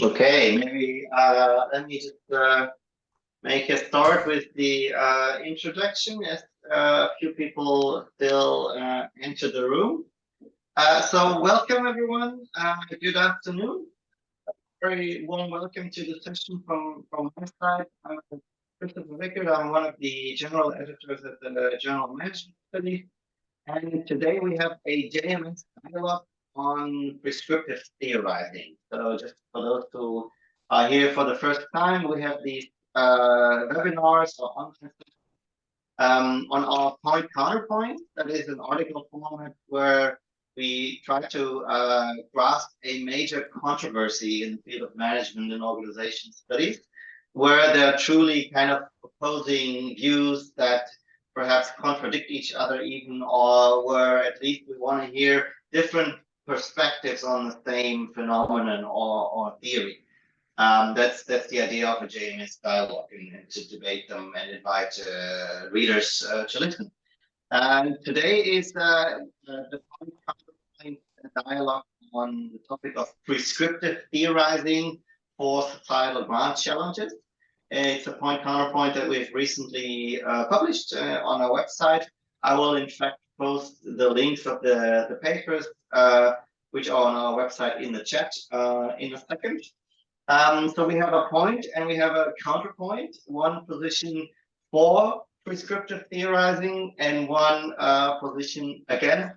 Okay, maybe let me just make a start with the introduction as a few people still enter the room. So welcome everyone. Good afternoon. Very warm welcome to the session from my side. I'm Christopher Wickert. I'm one of the general editors at the Journal Management Studies. And today we have a JMS dialogue on prescriptive theorizing. So just for those who are here for the first time, we have these webinars or on our point-counterpoint. That is an article format where we try to grasp a major controversy in the field of management and organization studies, where there are truly kind of opposing views that perhaps contradict each other even, or where at least we want to hear different perspectives on the same phenomenon or theory. That's the idea of a JMS dialogue, and to debate them and invite readers to listen. And today is the dialogue on the topic of prescriptive theorizing for societal grant challenges. It's a point-counterpoint that we've recently published on our website. I will in fact post the links of the papers, which are on our website in the chat in a second. So we have a point and we have a counterpoint, one position for prescriptive theorizing and one position against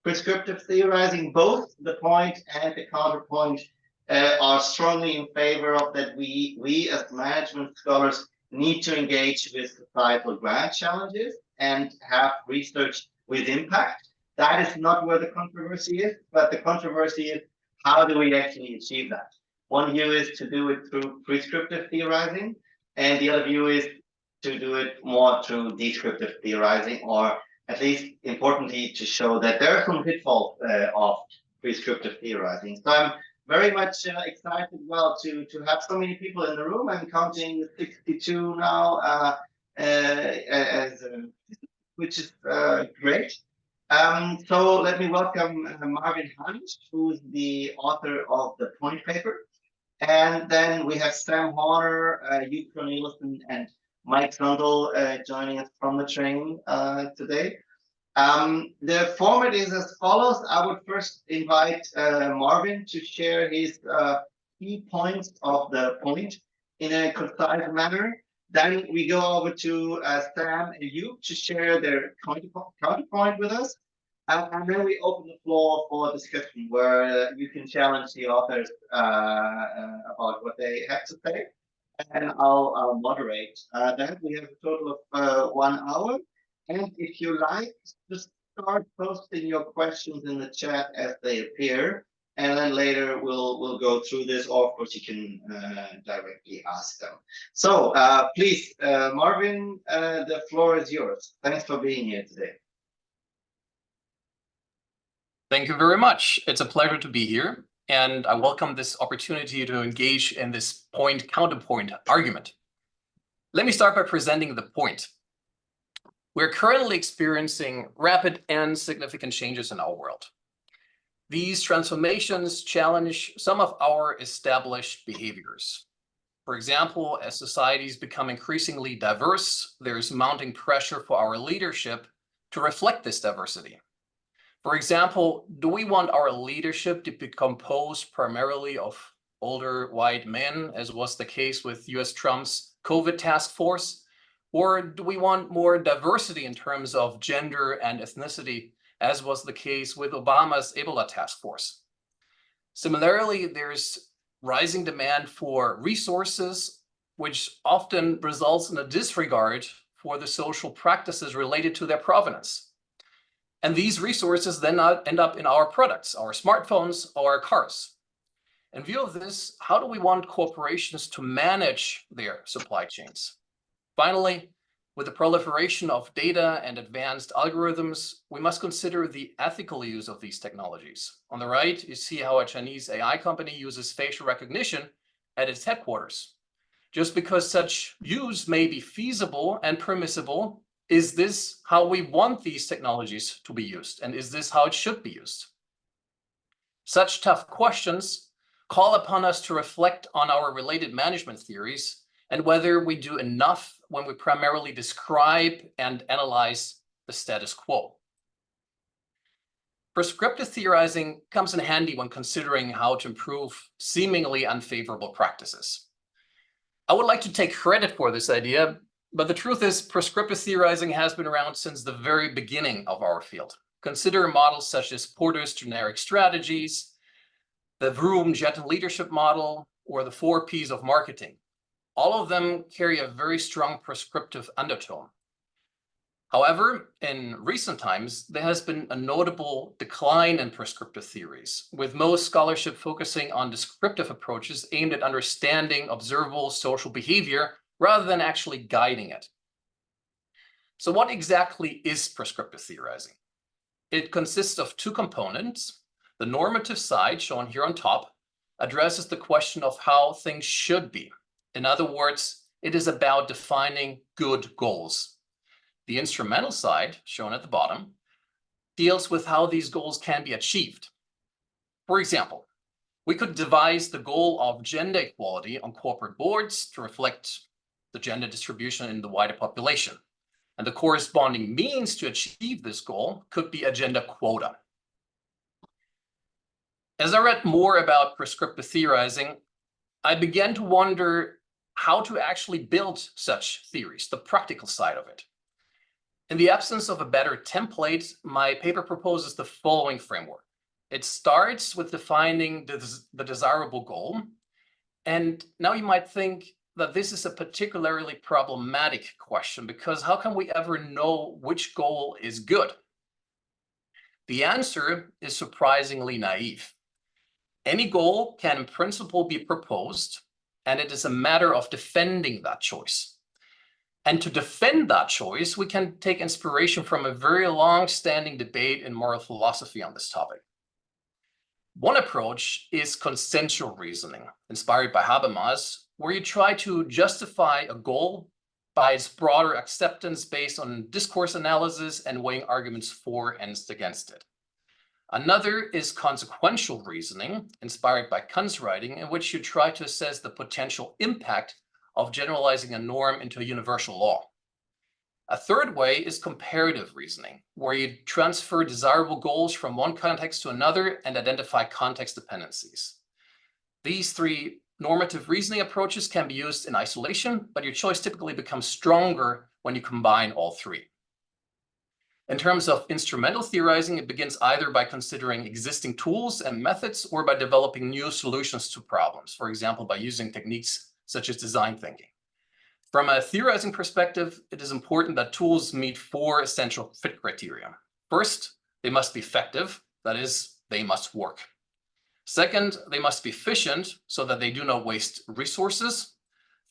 prescriptive theorizing. Both the point and the counterpoint are strongly in favor of that we as management scholars need to engage with societal grant challenges and have research with impact. That is not where the controversy is, but the controversy is how do we actually achieve that? One view is to do it through prescriptive theorizing, and the other view is to do it more through descriptive theorizing, or at least importantly to show that there are some pitfalls of prescriptive theorizing. So I'm very much excited, to have so many people in the room. I'm counting 62 now, which is great. So let me welcome Marvin Hansch, who's the author of the point paper. And then we have Sam Horner, Hugh Cornelissen, and Mike Zundel joining us from the train today. The format is as follows. I would first invite Marvin to share his key points of the point in a concise manner. Then we go over to Sam and Hugh to share their counterpoint with us. And then we open the floor for discussion where you can challenge the authors about what they have to say. And I'll moderate that. We have a total of 1 hour. And if you like, just start posting your questions in the chat as they appear. And then later we'll go through this, or of course you can directly ask them. So please, Marvin, the floor is yours. Thanks for being here today. Thank you very much. It's a pleasure to be here, and I welcome this opportunity to engage in this point-counterpoint argument. Let me start by presenting the point. We're currently experiencing rapid and significant changes in our world. These transformations challenge some of our established behaviors. For example, as societies become increasingly diverse, there's mounting pressure for our leadership to reflect this diversity. For example, do we want our leadership to be composed primarily of older white men, as was the case with US Trump's COVID task force? Or do we want more diversity in terms of gender and ethnicity, as was the case with Obama's Ebola task force? Similarly, there's rising demand for resources, which often results in a disregard for the social practices related to their provenance. And these resources then end up in our products, our smartphones, or our cars. In view of this, how do we want corporations to manage their supply chains? Finally, with the proliferation of data and advanced algorithms, we must consider the ethical use of these technologies. On the right, you see how a Chinese AI company uses facial recognition at its headquarters. Just because such use may be feasible and permissible, is this how we want these technologies to be used? And is this how it should be used? Such tough questions call upon us to reflect on our related management theories and whether we do enough when we primarily describe and analyze the status quo. Prescriptive theorizing comes in handy when considering how to improve seemingly unfavorable practices. I would like to take credit for this idea, but the truth is prescriptive theorizing has been around since the very beginning of our field. Consider models such as Porter's generic strategies, the Vroom-Jetten leadership model, or the 4 Ps of marketing. All of them carry a very strong prescriptive undertone. However, in recent times, there has been a notable decline in prescriptive theories, with most scholarship focusing on descriptive approaches aimed at understanding observable social behavior rather than actually guiding it. So what exactly is prescriptive theorizing? It consists of 2 components. The normative side, shown here on top, addresses the question of how things should be. In other words, it is about defining good goals. The instrumental side, shown at the bottom, deals with how these goals can be achieved. For example, we could devise the goal of gender equality on corporate boards to reflect the gender distribution in the wider population. And the corresponding means to achieve this goal could be a gender quota. As I read more about prescriptive theorizing, I began to wonder how to actually build such theories, the practical side of it. In the absence of a better template, my paper proposes the following framework. It starts with defining the desirable goal. And now you might think that this is a particularly problematic question, because how can we ever know which goal is good? The answer is surprisingly naive. Any goal can in principle be proposed, and it is a matter of defending that choice. And to defend that choice, we can take inspiration from a very long-standing debate in moral philosophy on this topic. One approach is consensual reasoning, inspired by Habermas, where you try to justify a goal by its broader acceptance based on discourse analysis and weighing arguments for and against it. Another is consequential reasoning, inspired by Kant's writing, in which you try to assess the potential impact of generalizing a norm into a universal law. A third way is comparative reasoning, where you transfer desirable goals from one context to another and identify context dependencies. These 3 normative reasoning approaches can be used in isolation, but your choice typically becomes stronger when you combine all 3. In terms of instrumental theorizing, it begins either by considering existing tools and methods or by developing new solutions to problems, for example, by using techniques such as design thinking. From a theorizing perspective, it is important that tools meet 4 essential fit criteria. First, they must be effective, that is, they must work. Second, they must be efficient so that they do not waste resources.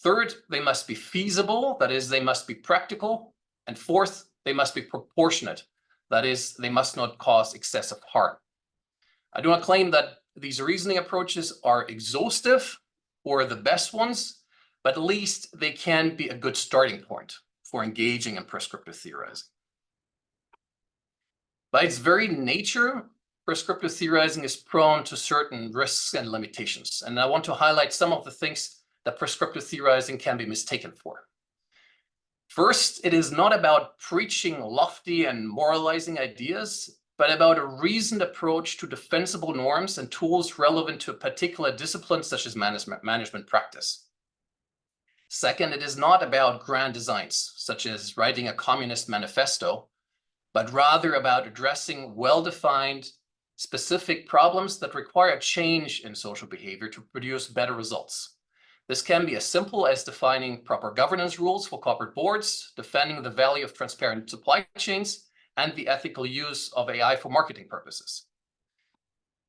Third, they must be feasible, that is, they must be practical. And fourth, they must be proportionate, that is, they must not cause excessive harm. I do not claim that these reasoning approaches are exhaustive or the best ones, but at least they can be a good starting point for engaging in prescriptive theorizing. By its very nature, prescriptive theorizing is prone to certain risks and limitations, and I want to highlight some of the things that prescriptive theorizing can be mistaken for. First, it is not about preaching lofty and moralizing ideas, but about a reasoned approach to defensible norms and tools relevant to a particular discipline such as management practice. Second, it is not about grand designs, such as writing a communist manifesto, but rather about addressing well-defined, specific problems that require a change in social behavior to produce better results. This can be as simple as defining proper governance rules for corporate boards, defending the value of transparent supply chains, and the ethical use of AI for marketing purposes.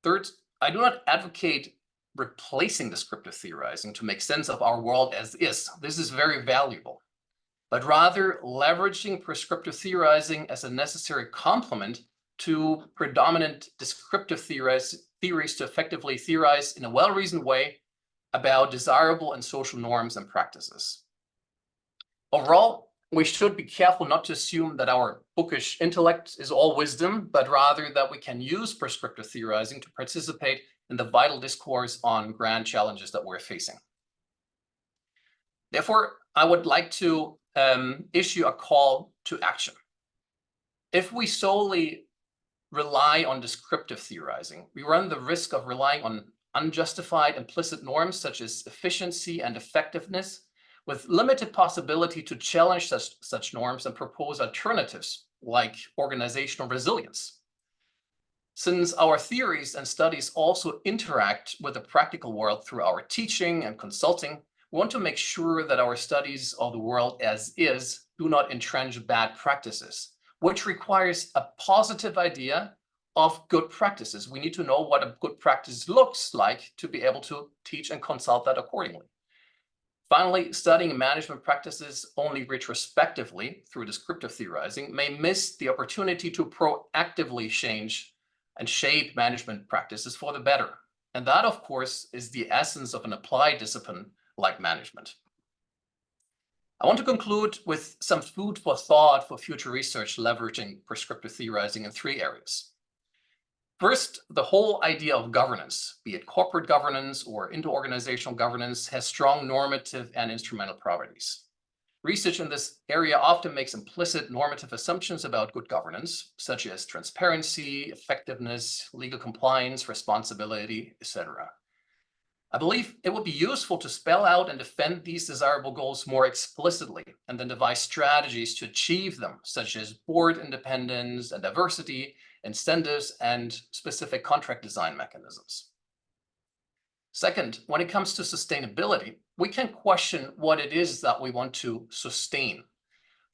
Third, I do not advocate replacing descriptive theorizing to make sense of our world as is. This is very valuable, but rather leveraging prescriptive theorizing as a necessary complement to predominant descriptive theories to effectively theorize in a well-reasoned way about desirable and social norms and practices. Overall, we should be careful not to assume that our bookish intellect is all wisdom, but rather that we can use prescriptive theorizing to participate in the vital discourse on grand challenges that we're facing. Therefore, I would like to issue a call to action. If we solely rely on descriptive theorizing, we run the risk of relying on unjustified implicit norms such as efficiency and effectiveness, with limited possibility to challenge such norms and propose alternatives like organizational resilience. Since our theories and studies also interact with the practical world through our teaching and consulting, we want to make sure that our studies of the world as is do not entrench bad practices, which requires a positive idea of good practices. We need to know what a good practice looks like to be able to teach and consult that accordingly. Finally, studying management practices only retrospectively through descriptive theorizing may miss the opportunity to proactively change and shape management practices for the better. And that, of course, is the essence of an applied discipline like management. I want to conclude with some food for thought for future research leveraging prescriptive theorizing in 3 areas. First, the whole idea of governance, be it corporate governance or interorganizational governance, has strong normative and instrumental properties. Research in this area often makes implicit normative assumptions about good governance, such as transparency, effectiveness, legal compliance, responsibility, etc. I believe it would be useful to spell out and defend these desirable goals more explicitly and then devise strategies to achieve them, such as board independence and diversity, incentives, and specific contract design mechanisms. Second, when it comes to sustainability, we can question what it is that we want to sustain.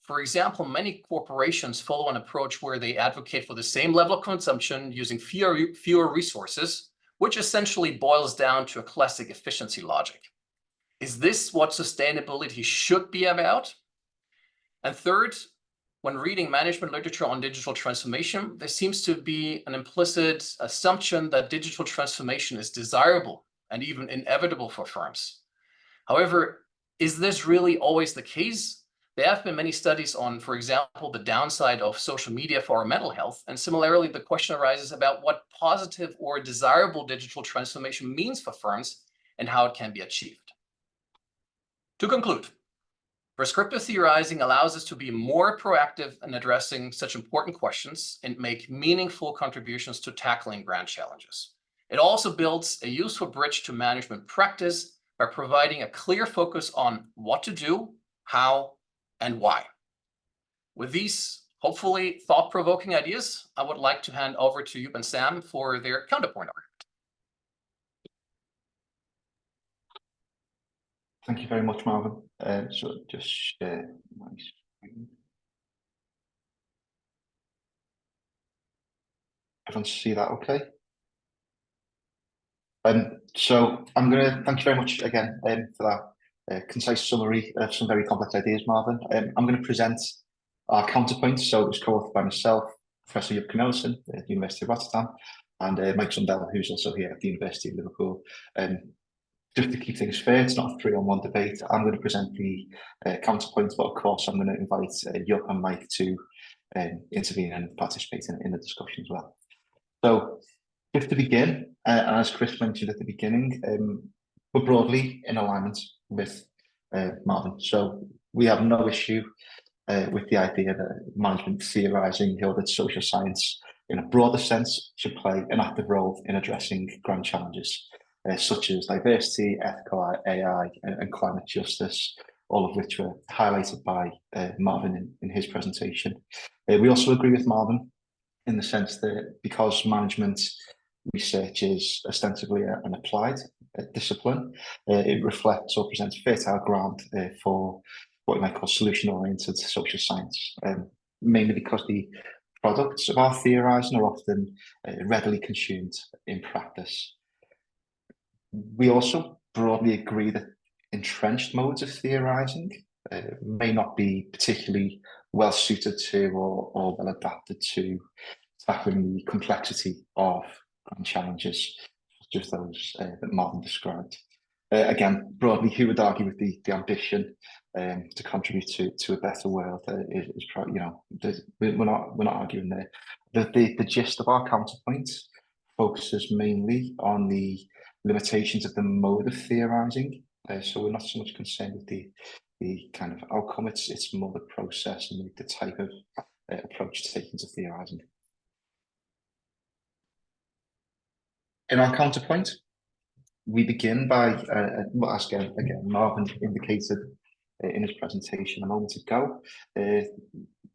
For example, many corporations follow an approach where they advocate for the same level of consumption using fewer resources, which essentially boils down to a classic efficiency logic. Is this what sustainability should be about? And third, when reading management literature on digital transformation, there seems to be an implicit assumption that digital transformation is desirable and even inevitable for firms. However, is this really always the case? There have been many studies on, for example, the downside of social media for our mental health. And similarly, the question arises about what positive or desirable digital transformation means for firms and how it can be achieved. To conclude, prescriptive theorizing allows us to be more proactive in addressing such important questions and make meaningful contributions to tackling grand challenges. It also builds a useful bridge to management practice by providing a clear focus on what to do, how, and why. With these hopefully thought-provoking ideas, I would like to hand over to Joop and Sam for their counterpoint argument. Thank you very much, Marvin. So just share my screen. Everyone see that okay? So I'm going to thank you very much again for that concise summary of some very complex ideas, Marvin. I'm going to present our counterpoint. So it was co-authored by myself, Professor Joop Cornelissen at the University of Rotterdam, and Mike Sundell, who's also here at the University of Liverpool. Just to keep things fair, it's not a 3-on-1 debate. I'm going to present the counterpoint, but of course I'm going to invite Joop and Mike to intervene and participate in the discussion as well. So just to begin, as Chris mentioned at the beginning, we're broadly in alignment with Marvin. So we have no issue with the idea that management theorizing, that social science in a broader sense should play an active role in addressing grand challenges such as diversity, ethical AI, and climate justice, all of which were highlighted by Marvin in his presentation. We also agree with Marvin in the sense that because management research is ostensibly an applied discipline, it reflects or presents fertile ground for what we might call solution-oriented social science, mainly because the products of our theorizing are often readily consumed in practice. We also broadly agree that entrenched modes of theorizing may not be particularly well suited to or well adapted to tackling the complexity of grand challenges, such as those that Marvin described. Again, broadly, who would argue with the ambition to contribute to a better world is probably, we're not arguing there. The gist of our counterpoint focuses mainly on the limitations of the mode of theorizing. So we're not so much concerned with the kind of outcome, it's more the process and the type of approach taken to theorizing. In our counterpoint, we begin by, as again, Marvin indicated in his presentation a moment ago,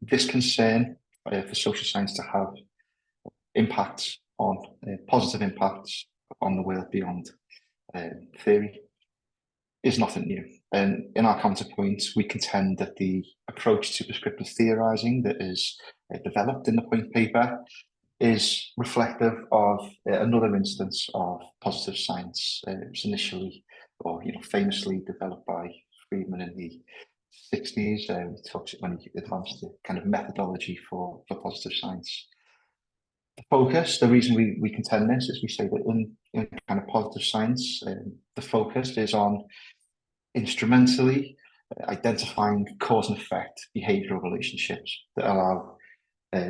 this concern for social science to have impacts on, positive impacts on the world beyond theory is nothing new. And in our counterpoint, we contend that the approach to prescriptive theorizing that is developed in the point paper is reflective of another instance of positive science. It was initially, or famously developed by Friedman in the 60s. He talks when he advanced the kind of methodology for positive science. The focus, the reason we contend this is we say that in kind of positive science, the focus is on instrumentally identifying cause and effect behavioral relationships that allow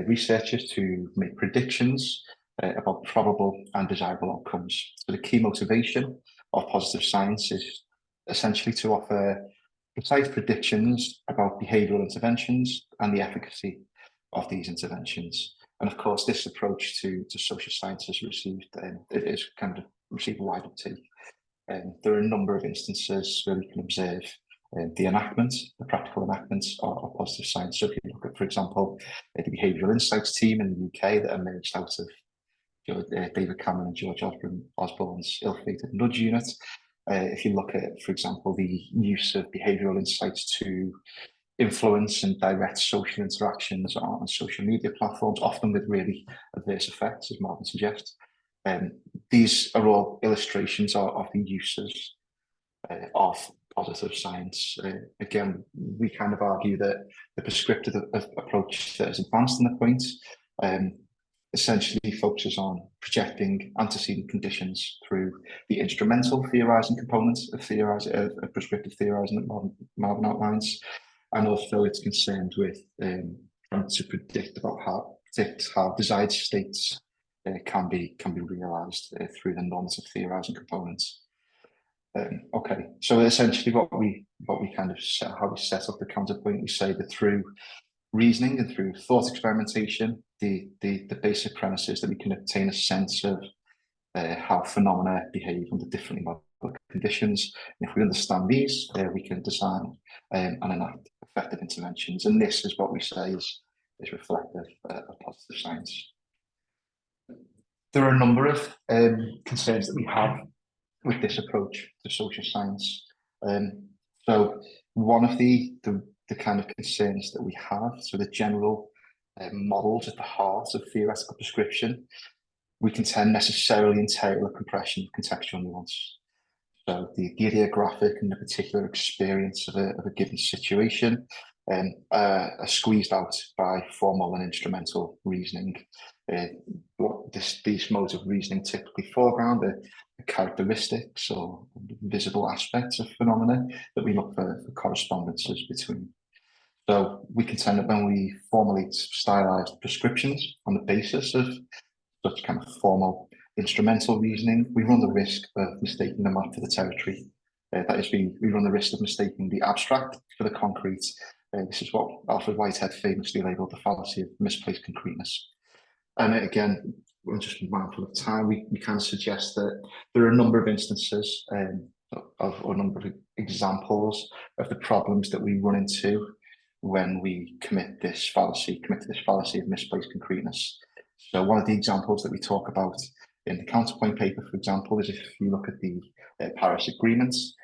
researchers to make predictions about probable and desirable outcomes. So the key motivation of positive science is essentially to offer precise predictions about behavioral interventions and the efficacy of these interventions. And of course, this approach to social science has received, it is kind of received wide uptake. There are a number of instances where we can observe the enactment, the practical enactment of positive science. So if you look at, for example, the behavioural insights team in the UK that emerged out of David Cameron and George Osborne's ill-fated nudge unit. If you look at, for example, the use of behavioural insights to influence and direct social interactions on social media platforms, often with really adverse effects, as Martin suggests. These are all illustrations of the uses of positive science. Again, we kind of argue that the prescriptive approach that is advanced in the point essentially focuses on projecting antecedent conditions through the instrumental theorizing components of prescriptive theorizing that Marvin outlines, and also it's concerned with trying to predict how desired states can be realized through the normative theorizing components. Okay, so essentially what we kind of how we set up the counterpoint, we say that through reasoning and through thought experimentation, the basic premise is that we can obtain a sense of how phenomena behave under differently modeled conditions. And if we understand these, we can design and enact effective interventions. And this is what we say is reflective of positive science. There are a number of concerns that we have with this approach to social science. So one of the kind of concerns that we have, so the general models at the heart of theoretical prescription, we contend necessarily entail a compression of contextual nuance. So the ideographic and the particular experience of a given situation are squeezed out by formal and instrumental reasoning. These modes of reasoning typically foreground the characteristics or visible aspects of phenomena that we look for correspondences between. So we contend that when we formulate stylized prescriptions on the basis of such kind of formal instrumental reasoning, we run the risk of mistaking the map for the territory. That is, we run the risk of mistaking the abstract for the concrete. This is what Alfred Whitehead famously labelled the fallacy of misplaced concreteness. And again, I'm just mindful of time, we can suggest that there are a number of instances of a number of examples of the problems that we run into when we commit to this fallacy of misplaced concreteness. So one of the examples that we talk about in the counterpoint paper, for example, is if you look at the Paris agreements,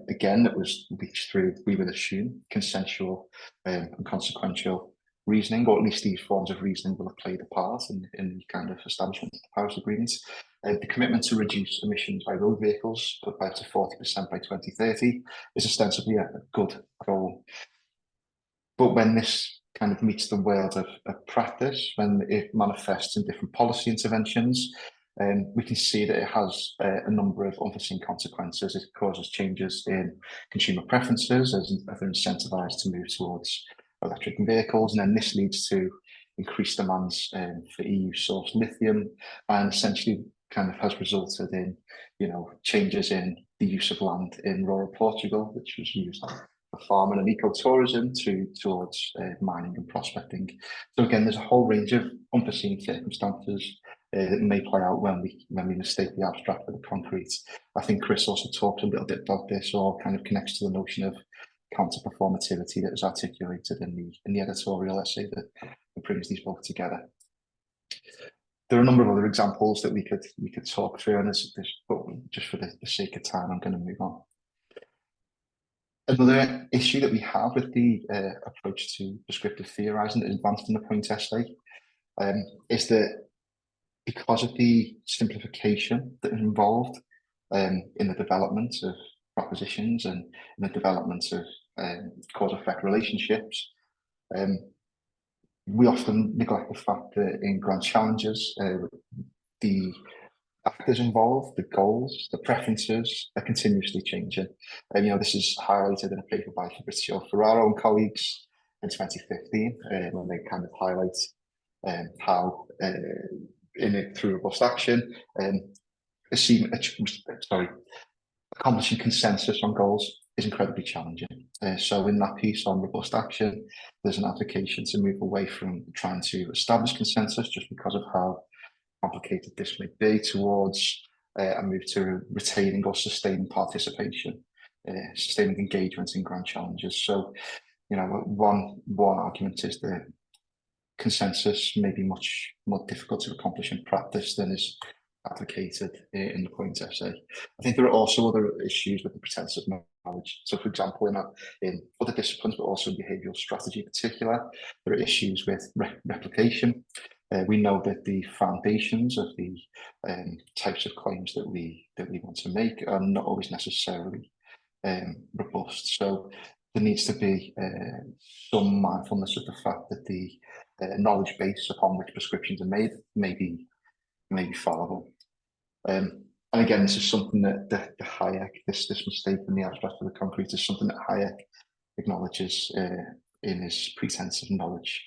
again, that was reached through, we would assume, consensual and consequential reasoning, or at least these forms of reasoning will have played a part in the kind of establishment of the Paris agreements. The commitment to reduce emissions by road vehicles by up to 40% by 2030 is ostensibly a good goal. But when this kind of meets the world of practice, when it manifests in different policy interventions, we can see that it has a number of unforeseen consequences. It causes changes in consumer preferences as they're incentivized to move towards electric vehicles, and then this leads to increased demands for EU-sourced lithium, and essentially kind of has resulted in, changes in the use of land in rural Portugal, which was used for farming and ecotourism towards mining and prospecting. So again, there's a whole range of unforeseen circumstances that may play out when we mistake the abstract for the concrete. I think Chris also talked a little bit about this, or kind of connects to the notion of counter-performativity that was articulated in the editorial essay that brings these both together. There are a number of other examples that we could talk through, and but just for the sake of time, I'm going to move on. Another issue that we have with the approach to prescriptive theorizing that is advanced in the point essay is that because of the simplification that is involved in the development of propositions and in the development of cause-effect relationships, we often neglect the fact that in grand challenges, the actors involved, the goals, the preferences are continuously changing. And this is highlighted in a paper by Fabrizio Ferraro and colleagues in 2015, when they kind of highlight how through robust action, accomplishing consensus on goals is incredibly challenging. So in that piece on robust action, there's an application to move away from trying to establish consensus just because of how complicated this may be, towards a move to retaining or sustaining participation, sustaining engagement in grand challenges. So, one argument is that consensus may be much more difficult to accomplish in practice than is advocated in the point essay. I think there are also other issues with the pretense of knowledge. So, for example, in other disciplines, but also in behavioural strategy in particular, there are issues with replication. We know that the foundations of the types of claims that we want to make are not always necessarily robust. So there needs to be some mindfulness of the fact that the knowledge base upon which prescriptions are made may be fallible. And again, this is something that Hayek, this mistake in the abstract of the concrete, is something that Hayek acknowledges in his pretense of knowledge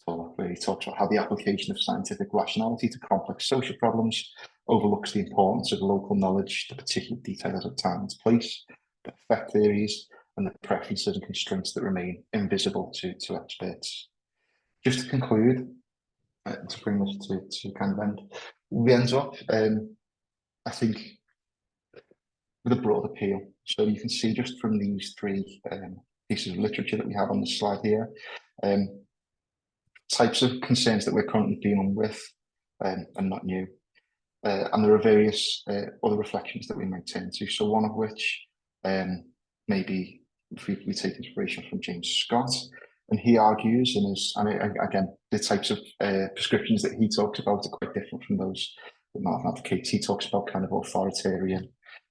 talk, where he talks about how the application of scientific rationality to complex social problems overlooks the importance of local knowledge, the particular details of time and place, the effect theories, and the preferences and constraints that remain invisible to experts. Just to conclude, to bring this to kind of end, we end up, I think, with a broad appeal. So you can see just from these three pieces of literature that we have on the slide here, types of concerns that we're currently dealing with are not new. And there are various other reflections that we might turn to. So one of which maybe if we take inspiration from James Scott, and he argues again, the types of prescriptions that he talks about are quite different from those that Martin advocates. He talks about kind of authoritarian,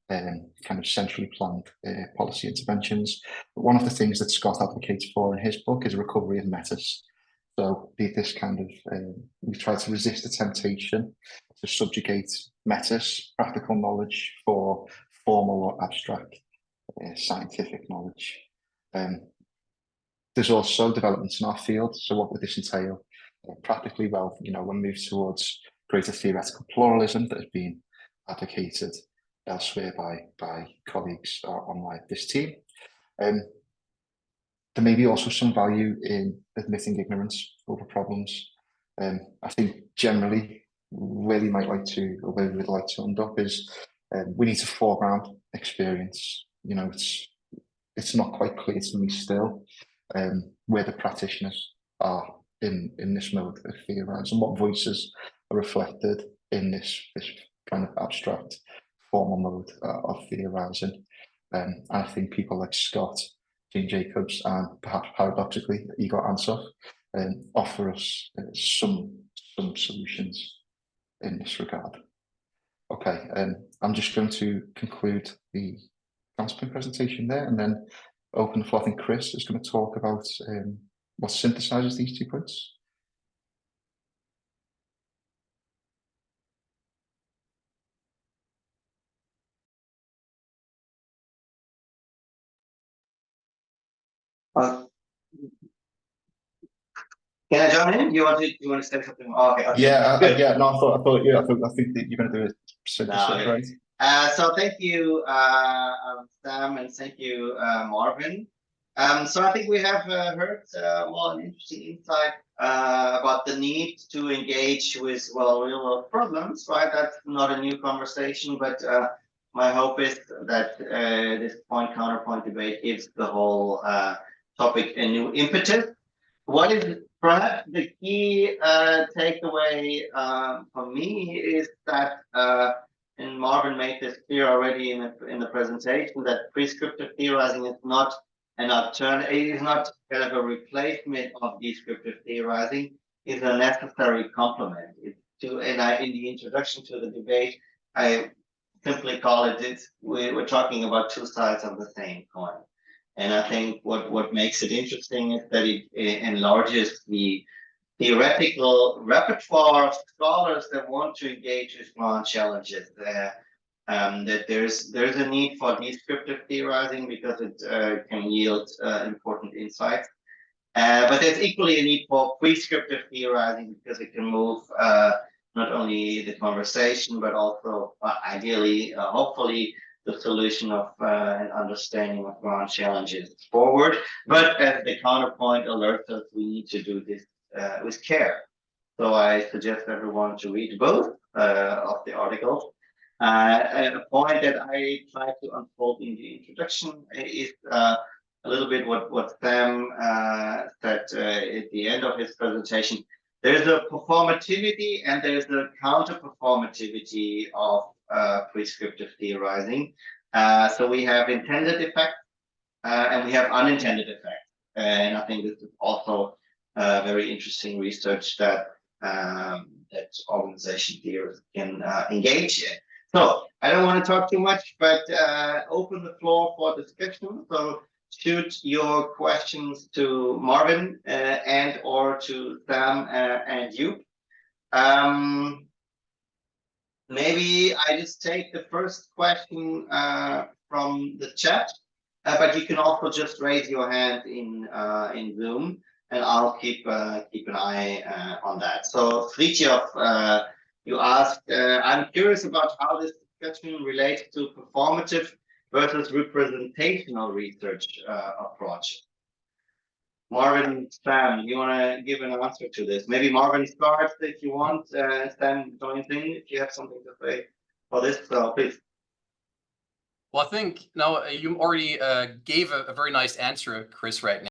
kind of centrally planned policy interventions. But one of the things that Scott advocates for in his book is a recovery of metas. So this kind of, we try to resist the temptation to subjugate metas, practical knowledge, for formal or abstract scientific knowledge. There's also developments in our field. So what would this entail? Practically, well, we'll move towards greater theoretical pluralism that has been advocated elsewhere by colleagues on this team. There may be also some value in admitting ignorance over problems. I think generally where we might like to, or where we would like to end up is we need to foreground experience. It's not quite clear to me still where the practitioners are in this mode of theorising, and what voices are reflected in this kind of abstract formal mode of theorising. And I think people like Scott, Jean Jacobs, and perhaps paradoxically Igor Ansov offer us some solutions in this regard. Okay, I'm just going to conclude the counterpoint presentation there, and then open the floor. I think Chris is going to talk about what synthesizes these 2 points. Can I join in? You want to say something? Oh, okay. Yeah, Good. yeah. No, I think that you're going to do it. No, Right. So thank you, Sam, and thank you, Marvin. So I think we have heard an interesting insight about the need to engage with real world problems, right? That's not a new conversation, but my hope is that this point counterpoint debate gives the whole topic a new impetus. What is perhaps the key takeaway for me is that, and Marvin made this clear already in the presentation, that prescriptive theorizing is not an alternative, it is not kind of a replacement of descriptive theorizing, it's a necessary complement. In the introduction to the debate, I simply call it, we're talking about two sides of the same coin. And I think what makes it interesting is that it enlarges the theoretical repertoire of scholars that want to engage with grand challenges. That there's a need for descriptive theorizing because it can yield important insights. But there's equally a need for prescriptive theorizing because it can move not only the conversation, but also ideally, hopefully, the solution of an understanding of grand challenges forward. But as the counterpoint alerts us, we need to do this with care. So I suggest everyone to read both of the articles. A point that I tried to unfold in the introduction is a little bit what Sam said at the end of his presentation. There's a performativity and there's a counter-performativity of prescriptive theorizing. So we have intended effects and we have unintended effects. And I think this is also very interesting research that that organization theorists can engage in. So I don't want to talk too much, but open the floor for discussion. So shoot your questions to Marvin and or to Sam and you. Maybe I just take the first question from the chat, but you can also just raise your hand in Zoom, and I'll keep an eye on that. So Fritjof, you asked, I'm curious about how this discussion relates to performative versus representational research approach. Marvin, Sam, you want to give an answer to this? Maybe Marvin starts if you want. Sam, join in if you have something to say for this. So please. Well, I think now you already gave a very nice answer, Chris, right now.